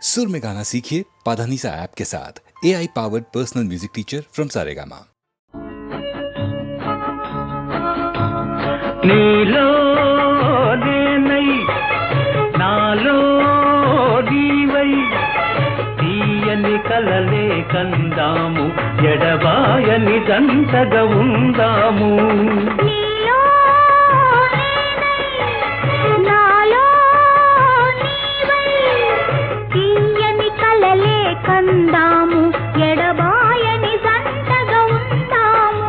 सुर में गाना सीखिए पाधानीसा ऐप के साथ। AI powered personal music teacher from Saregama. నీలో నేనై నాలో నీవై తీయని కలలే కందాము ఎడబాయని జంటగా ఉందాము. కందాము ఎడబాయని జంటగా ఉందాము.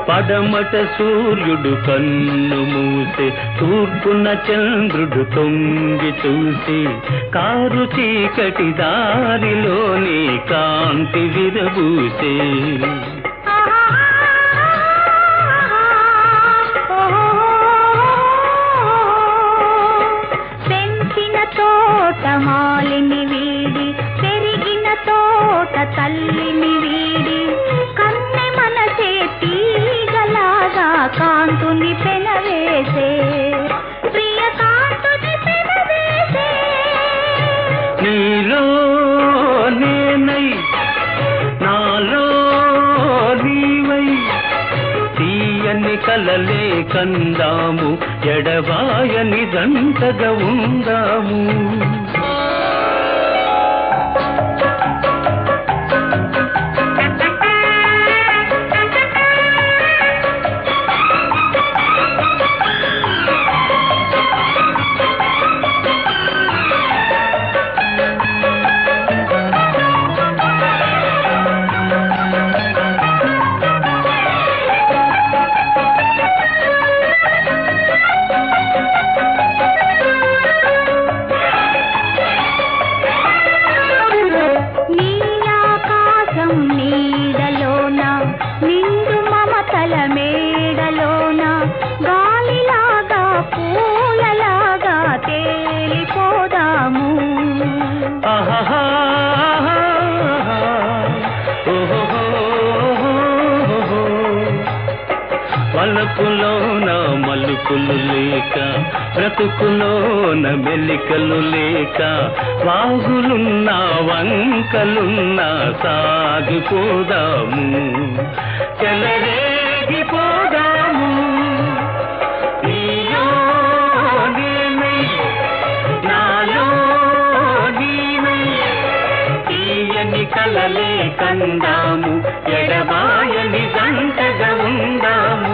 పడమట సూర్యుడు కన్ను మూసే తూర్పున చంద్రుడు తొంగి చూసి కారు చీకటి దారిలోని కాంతి విరబూసే. పెంచిన తోట మాలిని వీడి పెరిగిన తోట తల్లిని వీడి కన్నె మనసే తీగలాగా కాంతుని పెనవేసే ప్రియ కాంతుని పెనవేసే. నీలో నేనై నాలో నీవై తీయని కలలే కందాము ఎడబాయని జంటగా ఉందాము. పలుకులోన మలుపులు లేక బ్రతుకులోన మెలికలు లేక వాగులున్నా వంకలున్నా సాగిపోదాము చెలరేగిపోదాము. నీలో నేనై నాలో నీవై తీయని కలలే కందాము ఎడబాయని జంటగా ఉందాము.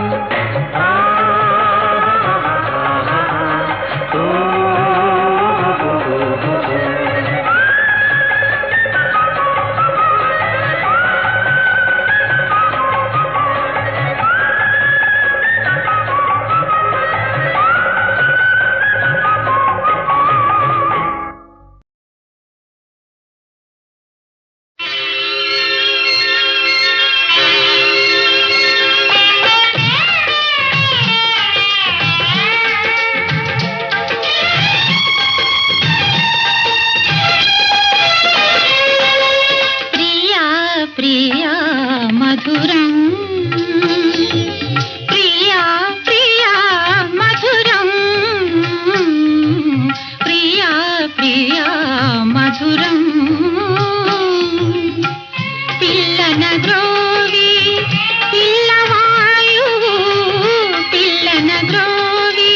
ప్రియా మధురం ప్రియా ప్రియా మధురం ప్రియా ప్రియా మధురం పిల్లన గ్రోవి పిల్లవాయువు పిల్లన గ్రోవి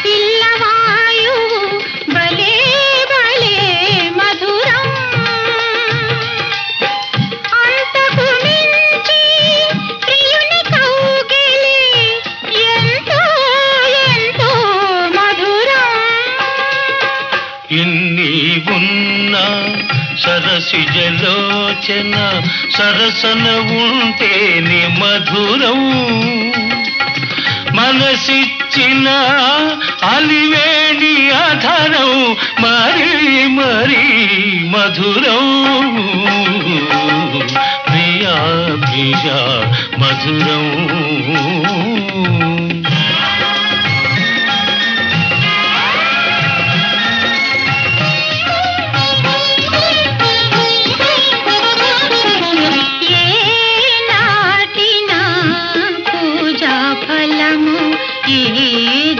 పిల్లవాయువు భలే భలే మధురం సరసిజలోచన సరసన ఉంటేనే మధురం మనసిచ్చిన అలివేణి అధరం మరీ మరీ మధురం ప్రియా ప్రియ మధురం.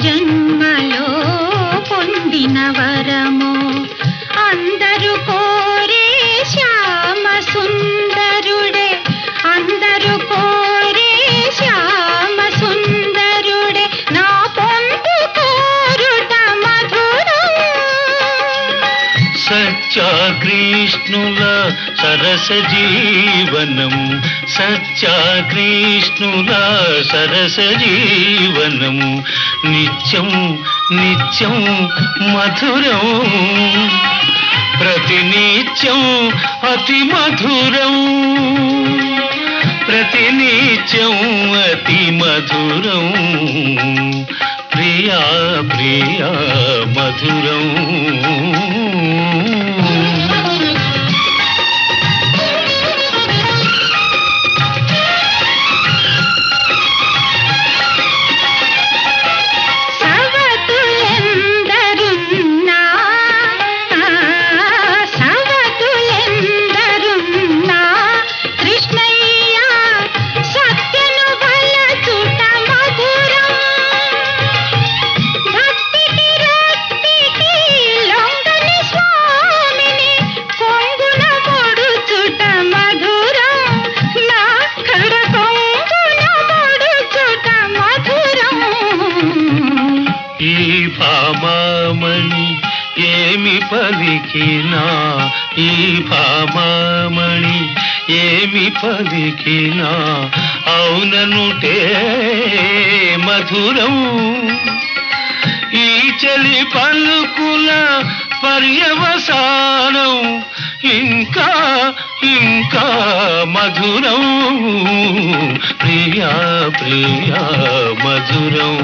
జన్మలో పొందిన వరము అందరూ కోరే శ్యామ సుందరుడే, అందరూ కోరే శ్యామ సుందరుడే, నా పొందు కోరుట మధురం. సత్యకృష్ణుల సరస జీవనం, సత్యకృష్ణుల సరస జీవనం నిత్యం నిత్యం మధురం, ప్రతినిత్యం అతి మధురం, ప్రతినిత్యం అతి మధురం, ప్రియా ప్రియా మధురం. భామామణి ఏమి పలికినా, ఈ భామామణి ఏమి పలికినా అవుననుటే మధురం. ఈ చలి పలుకుల పర్యవసానం ఇంకా ఇంకా మధురం, ప్రియా ప్రియా మధురం.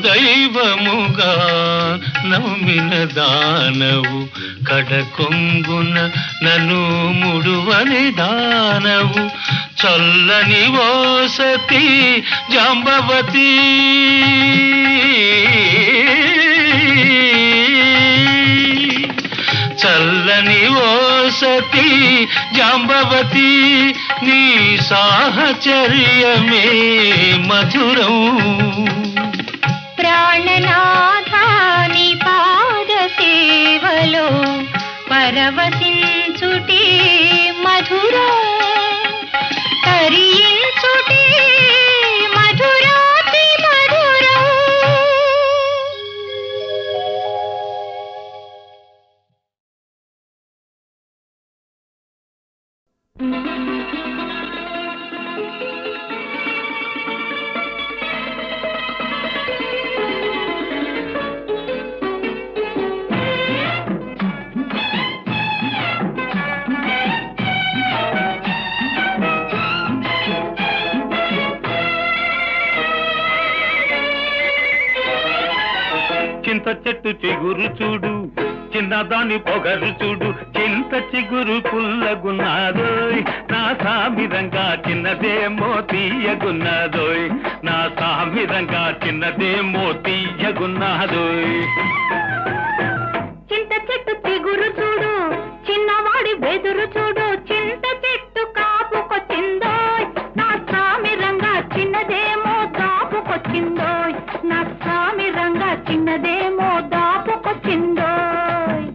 దైవముగా నమ్మిన దానవు కడకొంగున నన్ను ముడువని దానవు, చల్లని ఓ సతీ జాంబవతి, చల్లని ఓ సతీ జాంబవతి, నీ సాహచర్యమే మధురం. ప్రాణనాథాని పాద సేవలో పరవశించుటే మధురం, తరించుటే మధురాతి మధురం. చింత చెట్టు చిగురు చూడు, చిన్నదాని పొగరు చూడు, చింత చిగురు పుల్లగున్నాదోయ్, నా సామిరంగా చిన్నదేమో తీయగున్నాదోయ్, నా సామిరంగా చిన్నదేమో తీయగున్నాదోయ్. చింత చెట్టు చిగురు చూడు, చిన్నవాడి బెదురు చూడు, చింత చెట్టు కాపుకొచ్చిందోయ్, నా సామిరంగా చిన్నదేమో దాపుకొచ్చిందోయ్, నా సామిరంగా చిన్నదేమో దాపుకొచ్చిందోయ్.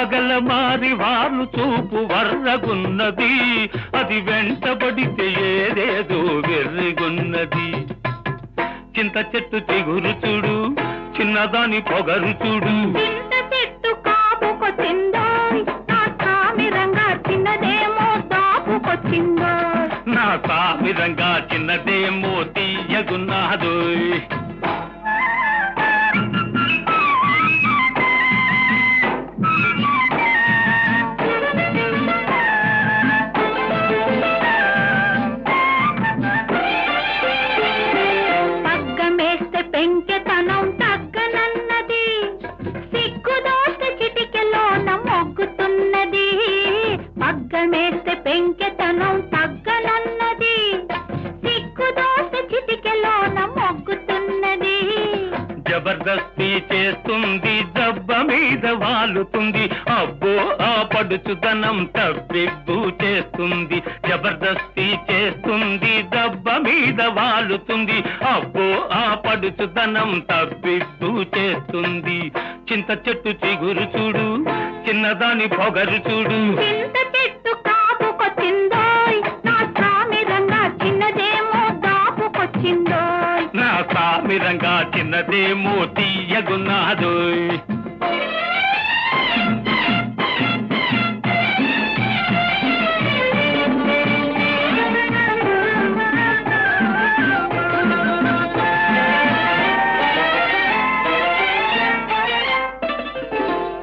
వగల మారి వాళ్ళు చూపు వర్రగున్నది, అది వెంటబడితే ఏదేదో వెర్రిగున్నది. చింత చెట్టు చిగురు చూడు, చిన్నదాని పొగరు చూడు. చింత చెట్టు కాపుకొచ్చిందోయ్, నా సామిరంగా చిన్నదేమో దాపుకొచ్చిందోయ్. నా సామిరంగా చిన్నదేమో తీయగున్నాదోయ్. పగ్గమేస్తే పెంకెతనం తగ్గనన్నది, సిగ్గుదోస్తే చిటికెలోన మొగ్గుతున్నది. పగ్గమేస్తే పెంకెతనం తగ్గనన్నది, సిగ్గుదోస్తే చిటికెలోన మొగ్గుతున్నది. జబర్దస్తి చేస్తుంది, దెబ్బ మీద వాలుతుంది, అబ్బో ఆ పడుచుదనం తప్పిబ్బు చేస్తుంది. జబర్దస్తి చేస్తుంది, దెబ్బ మీద వాలుతుంది, అబ్బో ఆ పడుచుదనం తప్పిబ్బు చేస్తుంది. చింత చెట్టు చిగురు చూడు, చిన్నదాని పొగరు చూడు. చింత చెట్టు కాపుకొచ్చిందోయ్, నా సామిరంగా చిన్నదేమో దాపుకొచ్చిందోయ్. నా సామిరంగా చిన్నదేమో తీయగున్నాదోయ్.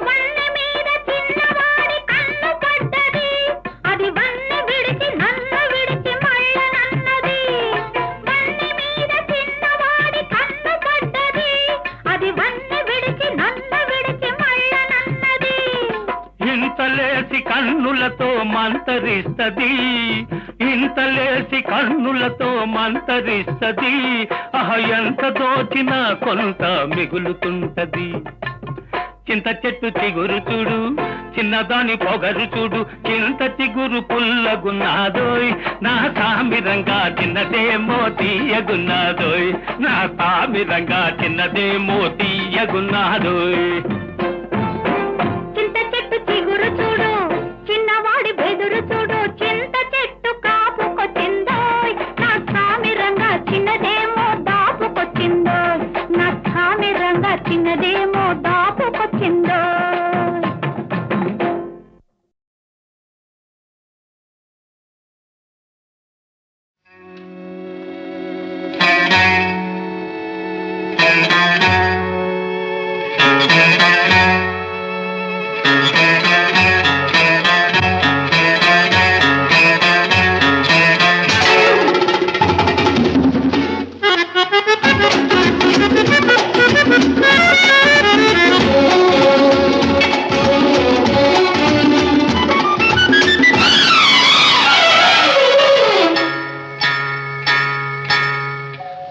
వన్నె మీద చిన్నవాడి కన్ను పడ్డది, అది వన్నె విడిచి నన్ను విడిచి మళ్ళనన్నది. వన్నె మీద చిన్నవాడి కన్ను పడ్డది, అది వన్నె విడిచి నన్ను విడిచి మళ్ళనన్నది. ఇంతలేసి కన్నులతో మంతరిస్తది, ఇంతలేసి కన్నులతో మంతరిస్తది, ఎంత దోచినా కొంత మిగులుతుంటది. చింత చెట్టు చిగురు చూడు, చిన్నదాని పొగరు చూడు. చింత చిగురు పుల్లగున్నాదోయ్, నా సామిరంగా చిన్నదేమో తీయగున్నాదోయ్. నా సామిరంగా చిన్నదేమో తీయగున్నాదోయ్. చింత చెట్టు చిగురు చూడు, చిన్నవాడి బెదురు చూడు. చింత చెట్టు కాపుకొచ్చిందోయ్, నా సామిరంగా చిన్నదేమో దాపుకొచ్చిందోయ్. నా సామిరంగా చిన్నదేమో దాపుకొచ్చిందోయ్.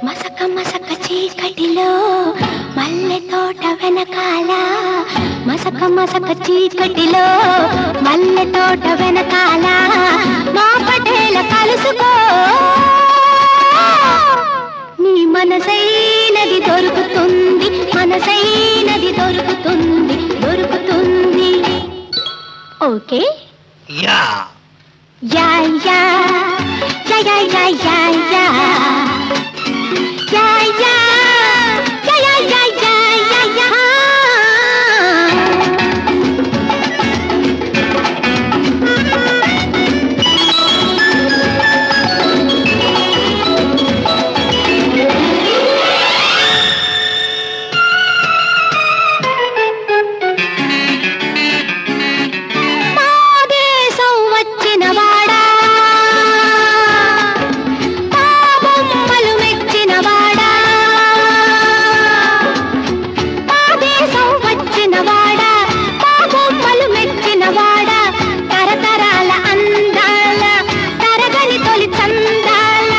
మసక మసక చీకటిలో మల్లె తోట వెనకాల, మసక మసక చీకటిలో మల్లె తోట వెనకాల, మా పటేల కలుసుకో, నీ మనసైనది దొరుకుతుంది, మనసైనది దొరుకుతుంది, దొరుకుతుంది. ఓకే యా యా యా యా యా యా యా యా యా యా యా యా యా యా. మా దేశం వచ్చిన వాడా, మా బొమ్మలు మెచ్చిన వాడా, మా దేశం వచ్చిన వాడా, మా బొమ్మలు మెచ్చిన వాడా, తరతరాల అందాల తరగని తొలి చందాల,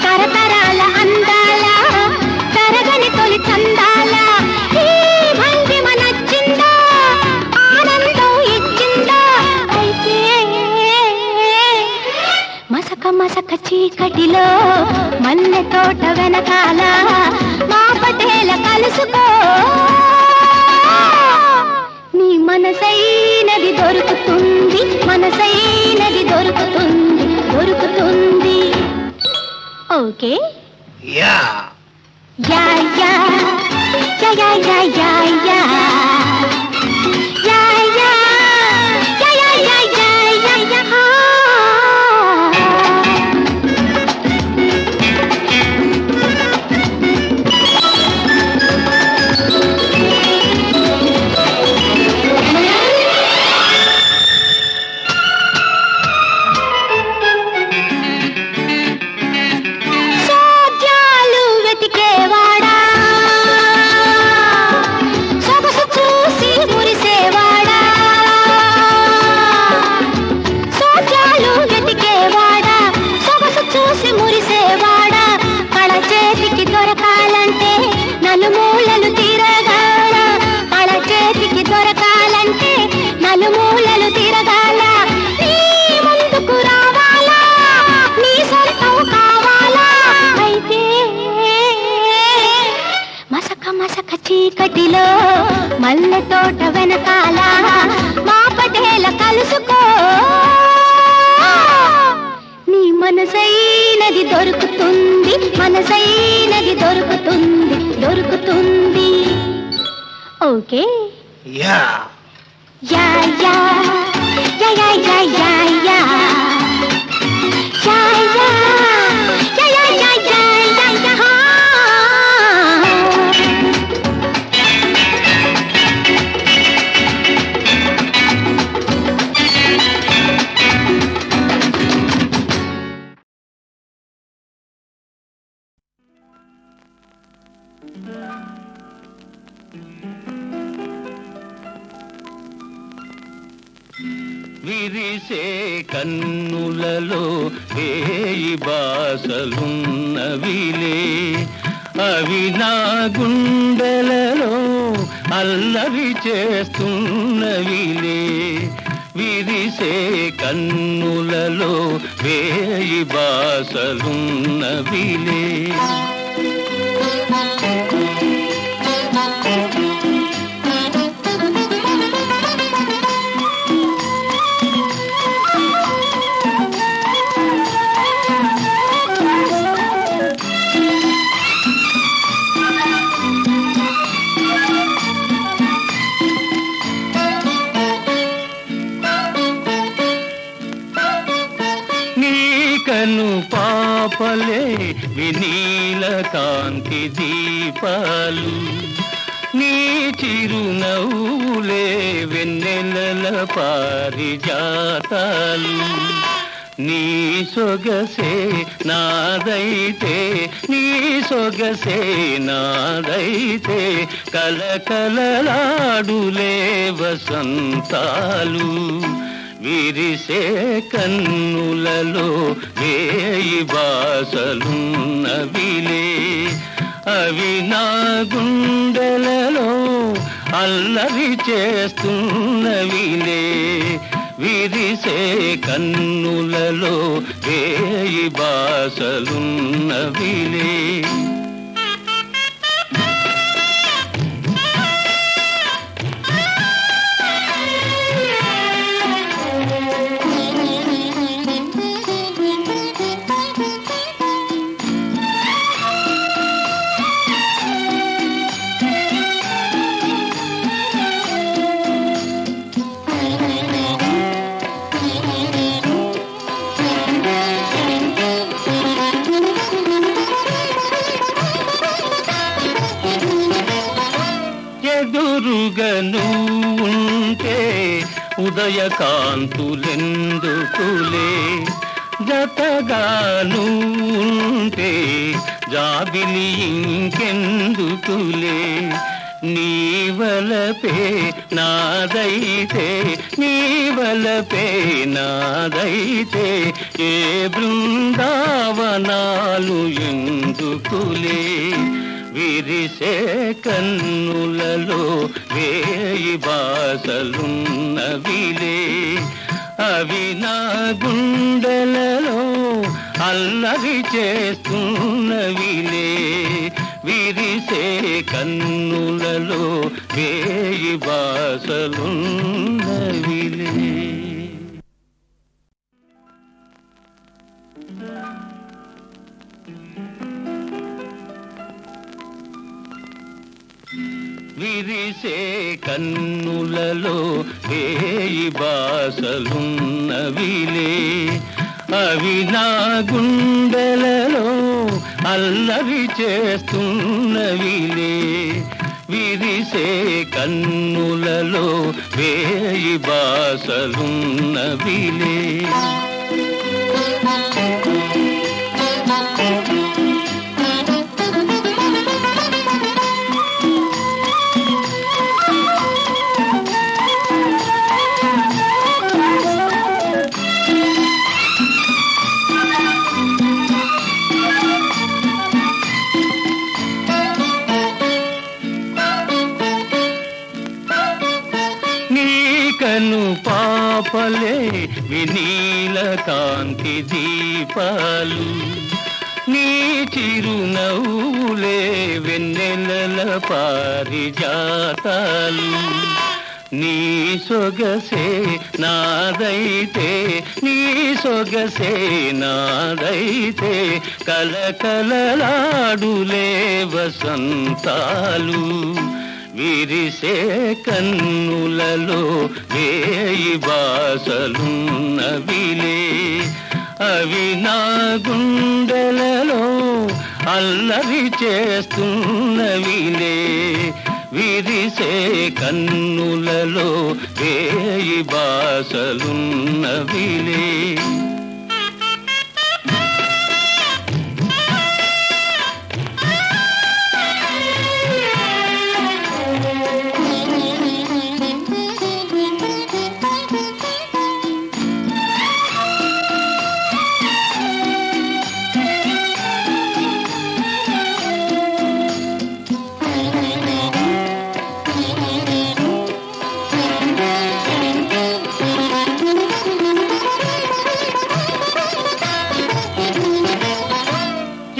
తరతరాల అందాల తరగని తొలి చందాల. ఈ భంగిమ నచ్చిందా, ఆనందం ఇచ్చిందా, అయితే మసక మసక చీకటిలో మల్లె తోట వెనకాల, మా పటేల కలుసుకో, నీ మనసైనది దొరుకుతుంది, మనసైనది దొరుకుతుంది, దొరుకుతుంది. ఓకే యా యా యా యా యా యా యా యా యా యా యా యా యా యా యా. సోద్యాలు వెతికేవాడా, సొగసు చూసి మురిసేవాడా, సోద్యాలు వెతికేవాడా, సొగసు చూసి మురిసేవాడా, కళ చేతికి దొరకాలంటే నలుమూలలు తిరగాల, కళ చేతికి దొరకాలంటే నలుమూలలు తిరగాల. నీ ముందుకు రావాలా, నీ సొంతం కావాలా, అయితే మసక మసక చీకటిలో మల్లె తోట వెనకాల మా పటేల కలుసుకో. నీ మనసైనది దొరుకుతుంది, మనసైనది దొరుకుతుంది, దొరుకుతుంది. ఓకే యా యా యా యా యా యా యా యా యా యా యా యా యా యా యా. విరిసే కన్నులలో వేయి బాసలున్నవిలే, అవి నా గుండెలలో అల్లరి చేస్తున్నవిలే. విరిసే కన్నులలో వేయి బాసలున్నవిలే. నీకను పాపలే వినీల కాంతి దీపాలు, నీ చిరునవ్వులే వెన్నెలల పారిజాతాలు. నీ సొగసే నాదైతే, నీ సొగసే నాదైతే కలకలలాడులే వసంతాలు. విరిసే కన్నులలో వేయి బాసలున్నవిలే, అవి నా గుండెలలో అల్లరి చేస్తున్నవిలే. విరిసే కన్నులలో వేయి బాసలున్నవిలే. ఎదురుగను ఉంటే ఉదయకాంతులెందుకులే, జతగాను ఉంటే జాబిలి ఇంకెందుకులే. నీవలపే నాదైతే, నీవలపే నాదైతే ఏ బృందావనాలు ఎందుకులే. విరిసే కన్నులలో వేయి బాసలున్నవిలే, అవి నా గుండెలలో అల్లరి చేస్తున్నవిలే. విరిసే కన్నులలో వేయి బాసలున్నవిలే. విరిసే కన్నులలో వేయి బాసలున్నవిలే, అవి నా గుండెలలో అల్లరి చేస్తున్నవిలే. విరిసే కన్నులలో వేయి బాసలున్నవిలే. కను పాపలే వినీల కాంతి దీపాలు, నీ చిరునవ్వులే వెన్నెలల పారిజాతాలు. నీ సొగసే నాదైతే, నీ సొగసే నాదైతే, కలకలలాడులే వసంతాలు. విరిసే కన్నులలో వేయి బాసలున్నవిలే, అవి నా గుండెలలో అల్లరి చేస్తున్నవిలే. విరిసే కన్నులలో వేయి బాసలున్నవిలే.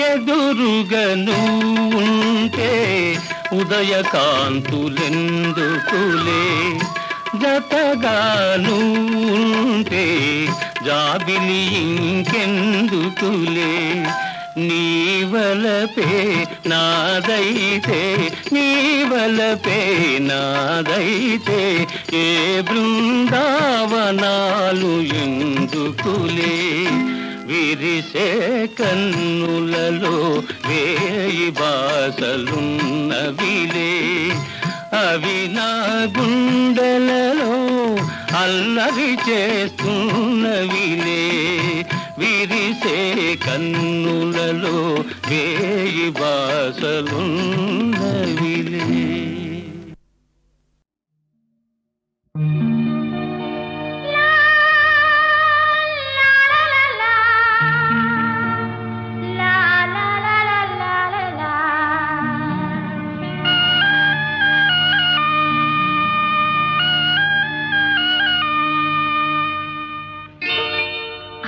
ఎదురుగను ఉంటే ఉదయకాంతులెందుకులే, జతగాను ఉంటే జాబిలి ఇంకెందుకులే. నీవలపే నాదైతే, నీవలపే నాదైతే, ఏ బృందావనాలు ఎందుకులే. విరిసే కన్నులలో వేయి బాసలున్నవిలే, అవి నా గుండెలలో అల్లరి చేస్తున్నవిలే. విరిసే కన్నులలో వేయి బాసలున్నవిలే.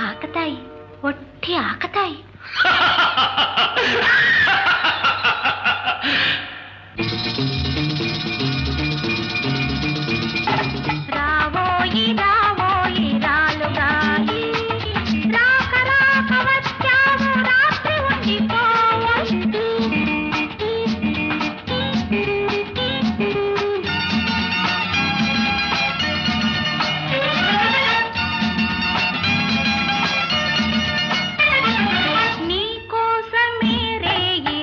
ఆకతాయి, ఒట్టి ఆకతాయి. రావోయి రావోయి రాలుగాయి, రాక రాక వచ్చావు రాత్రి ఉండిపోవు. నీ కోసమే రేయి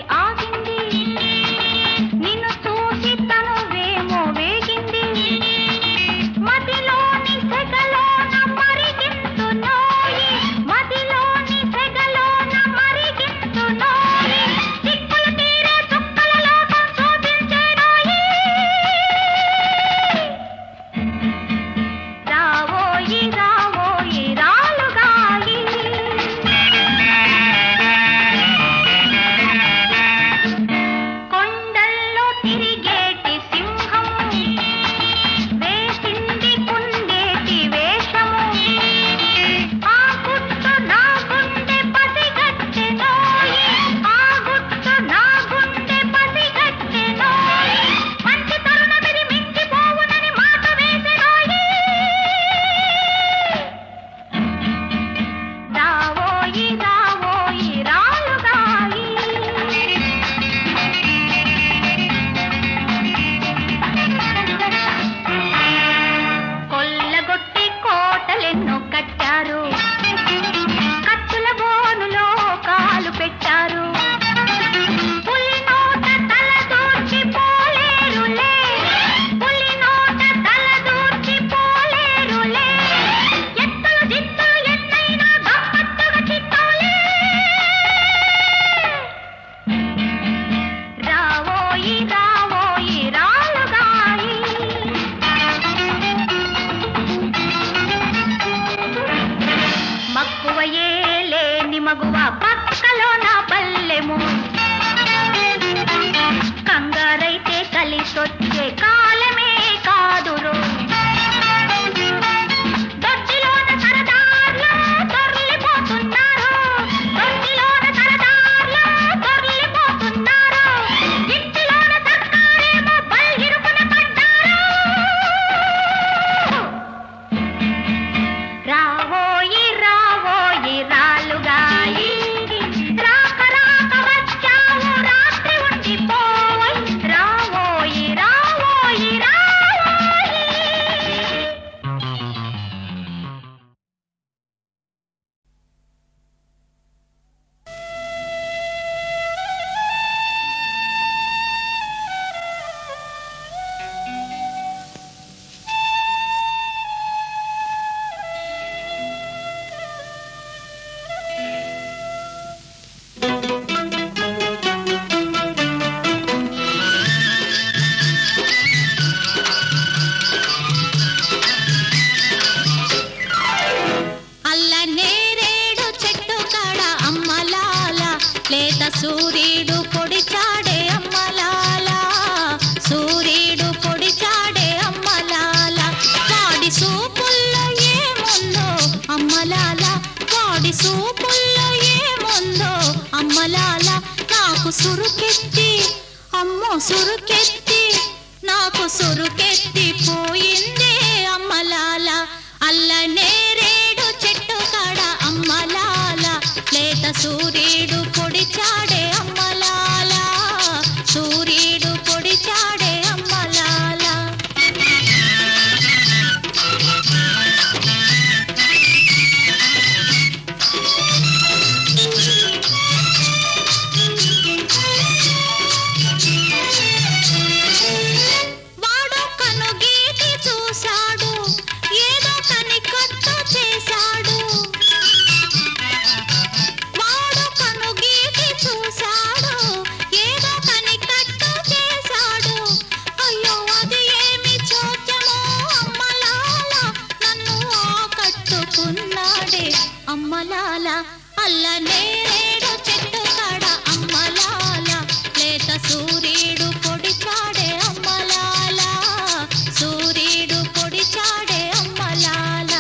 మగువ పక్కలో నా పల్లెము కంగారైతే కలిసొచ్చే కాలమే కాదురో దొడ్డిలోన సరదార్లా దొర్లిపోతున్నారు దొడ్డిలోన సరదార్లా దొర్లిపోతున్నారు ఇంటిలోన సర్కారేమో బల్గిరుకున పడ్డారు రావోయి రావోయి రాలుగాయి రాక రాక వచ్చావు రాత్రి ఉండిపోయి రావోయి రావోయి రావోయి అల్ల నేరేడు చెట్టు కాడ అమ్మలాల లేత సూర్యుడు పొడిచాడే అమ్మలాల సూర్యుడు పొడిచాడే అమ్మలాల వాడి సూపుల్లో ఏముందో అమ్మలాల వాడి సూపుల్లో ఏముందో అమ్మలాల నాకు సురుకెత్తి అమ్మో సురుకెత్తి నాకు సురుకెత్తి పోయిందే అమ్మలాల అల్ల నేరేడు చెట్టు కాడ అమ్మలాల లేత సూర్యుడు పొడిచాడే అమ్మలాల సూర్యుడు పొడిచాడే అమ్మలాల వాడు కనుగీటి చూశాడు ఏదో కనికట్టు చేశాడు వాడు కనుగీటి చూశాడు ఏదో కనికట్టు చేశాడు అయ్యో అది ఏమి చోద్యమో అమ్మలాల నన్ను ఆకట్టుకున్నాడే అమ్మలాల అల్ల నేరేడు చెట్టు కాడ అమ్మలాల లేత సూర్యుడు పొడిచాడే అమ్మలాల సూర్యుడు పొడిచాడే అమ్మలాల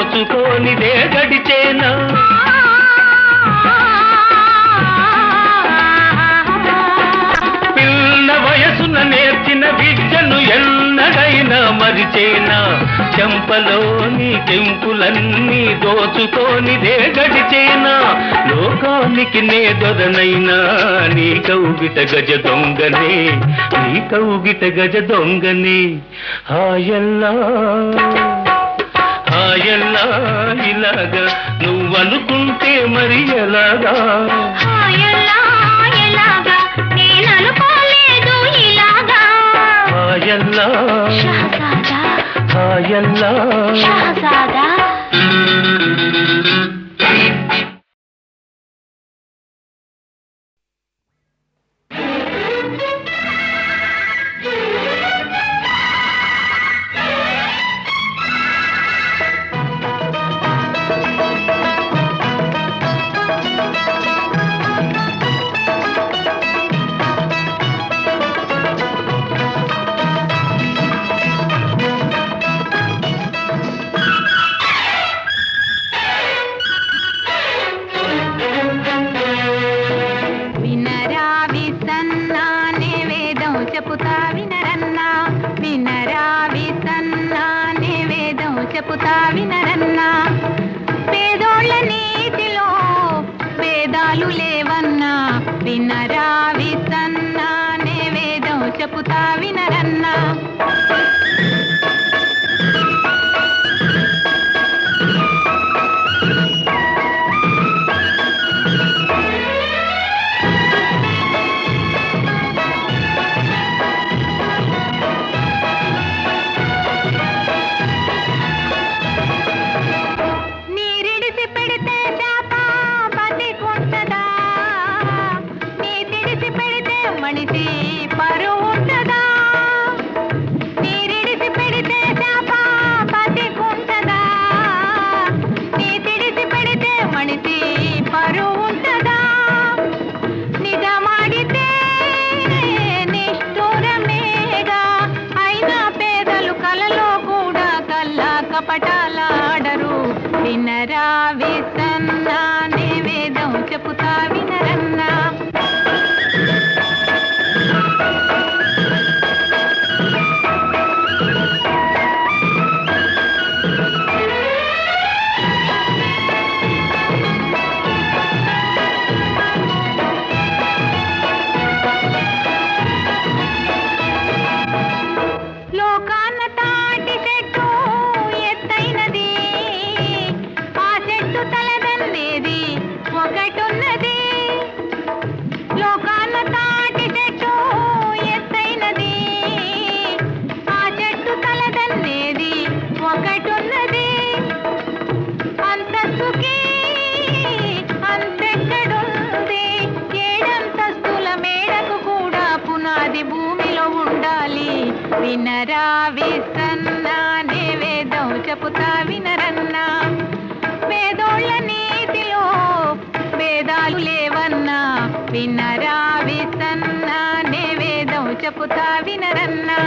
దోచుకోనిదే గడిచేనా పిల్ల వయసున నేర్చిన విద్యను ఎన్నడైనా మరిచేనా చెంపలోని కెంపులన్నీ దోచుకోనిదే గడిచేనా లోకానికి నే దొరనైనా నీ కౌగిట గజ దొంగనే నీ కౌగిట గజ దొంగనే హాయల్లా హాయల్లా ఇలాగా నువ్వనుకుంటే మరి ఎలాగా హాయల్లా ఎలాగా నేననుకోలేదు ఇలాగా హాయల్లా షహజాదా హాయల్లా షహజాదా చెప్పుతా వినరన్నా పేదోళ్ళ నీతిలో వేదాలు లేవన్నా వినరా విసన్నా నే వేదం చెప్పుతా వినరన్నా మనిషి పరువు ఉంటదా నీరిడిసి పెడితే శాప బతికుంటదా నీ తిడిసి పెడితే మనిషి పరువు ఉంటదా నిజమాడితే నిష్ఠూరమేగా అయినా పేదలు కలలో కూడా కల్లా కపటాలాడరు వినరా విసన్నా నే వేదం చెప్పుతా వినరన్నా లోకాన్న తాటి చెట్టు ఎత్తైనది ఆ చెట్టు తలదన్నేది ఒకటున్నది లోకాన్న తాటి చెట్టు ఎత్తైనది ఆ చెట్టు తలదన్నేది ఒకటున్నది అంతస్తుకి అంతెక్కడుంది ఏడంతస్తుల మేడకు కూడా పునాది భూమిలో ఉండాలి వినరా విసన్నా నే వేదం చెప్పుతా వినరన్నా వేదోళ్ళ నీతిలో వేదాలు లేవన్నా వినరా విసన్నా నే వేదం చెప్పుతా వినరన్నా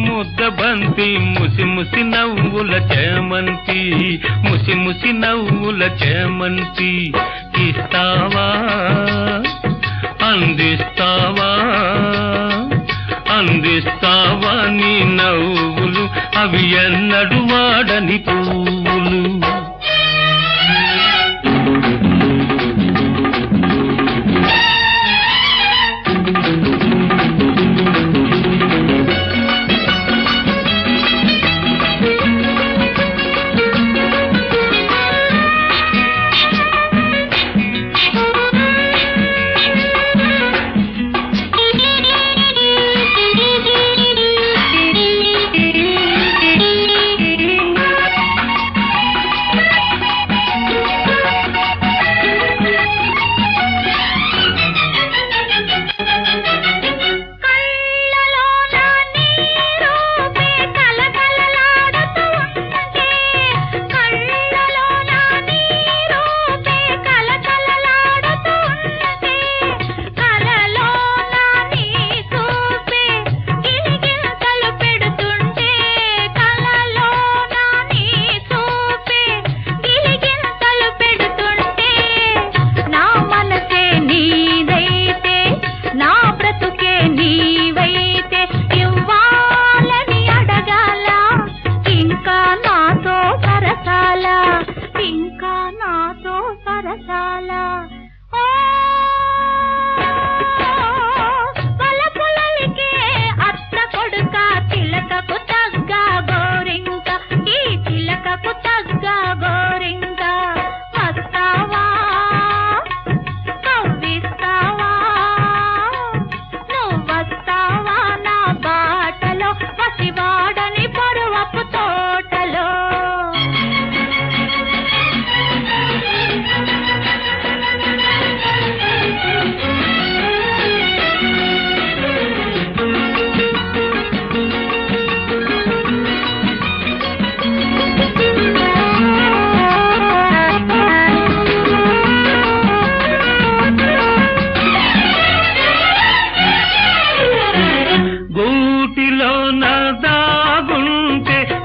ముద్దబంతి ముసి ముసి నవ్వుల చేమంతి ముసి ముసి నవ్వుల చేమంతి ఇస్తావా అందిస్తావా అందిస్తావా నీ నవ్వులు అవి ఎన్నడు వాడని పువ్వులు.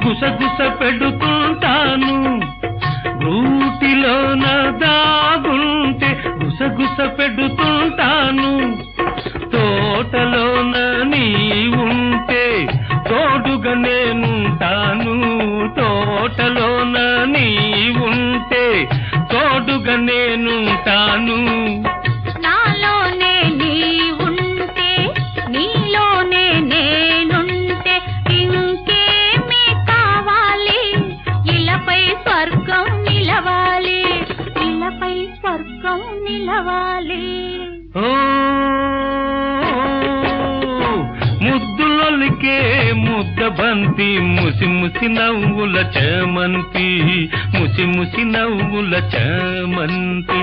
గుసగుస పెడుతుంటాను గూటిలోన దాగుంటే గుసగుస పెడుతుంటాను తోటలోన నీ ఉంటే తోడుగా నేనుంటాను తోటలోన నీ ఉంటే తోడుగా నేనుంటాను నాలోనే నీ ఉంటే నీలోనే నేనుంటే ఇంకేమి కావాలి ఇలపై స్వర్గం నిలవాలి ఇలపై స్వర్గం నిలవాలి ముద్దులొలికే ముద్ద బంతి ముసి ముసి నవ్వుల చేమంతి ముసి ముసి నవ్వుల చేమంతి